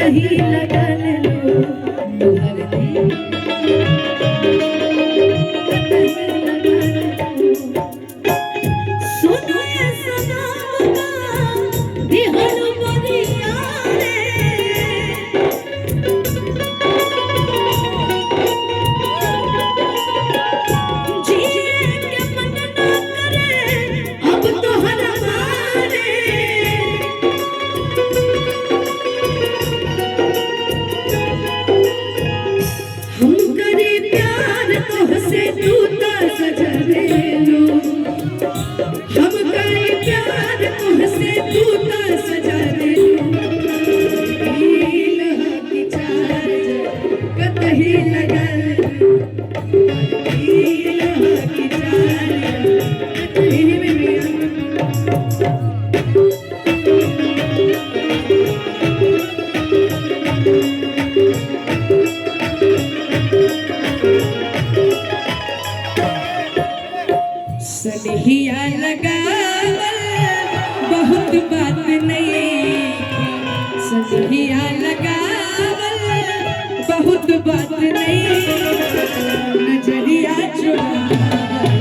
कतही लगन लो तुहर दिल कतही लगन लो सुनो ये सनम का बिहर बरिया रे जिए के मन ना करे अब तो हमारे हम करे प्यार तोहसे तू तो सजने लो हम करे प्यार तुझसे तू तो सजने लो दिल की चार्ज कतही लगन दिल की चार्ज कतही सनहिया लगावल बहुत बात नहीं सनहिया लगावल बहुत बात नहीं नजरिया चुरावल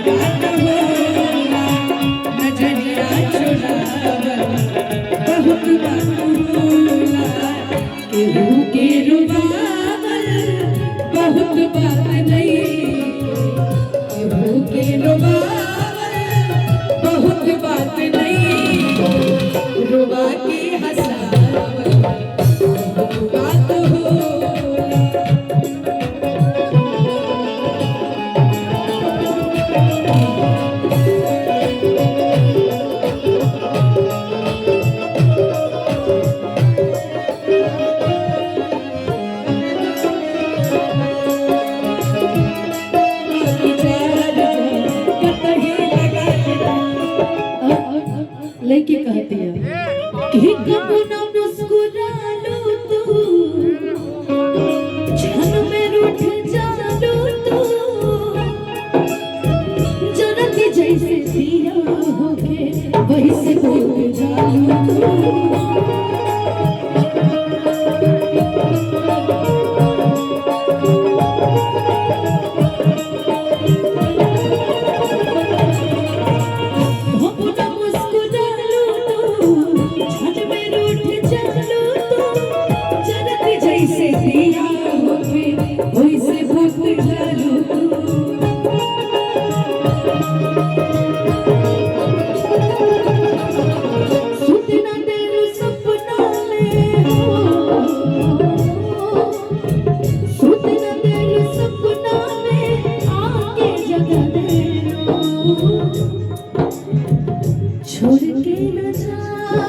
बात होला नजरिया चुरावल बहुत बात होला केहू के रुबावल बहुत बात नहीं के रुबावल बहुत बात नहीं रुबा के हंसावल बहुत बात होला लड़की कहती है कि कब ना मुस्कुरा लो तू क्षण में रूठ जालो तू जनक जैसे दिया होके वैसे हो जालो तू छोड़ के न जाओ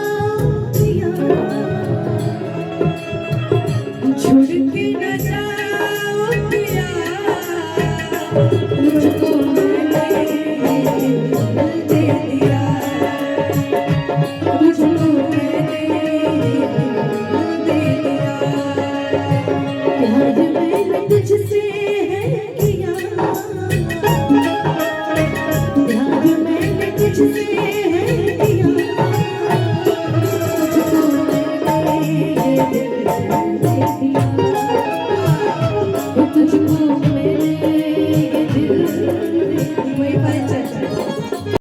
छोड़ के न जाओ पिया मुझको दे दिया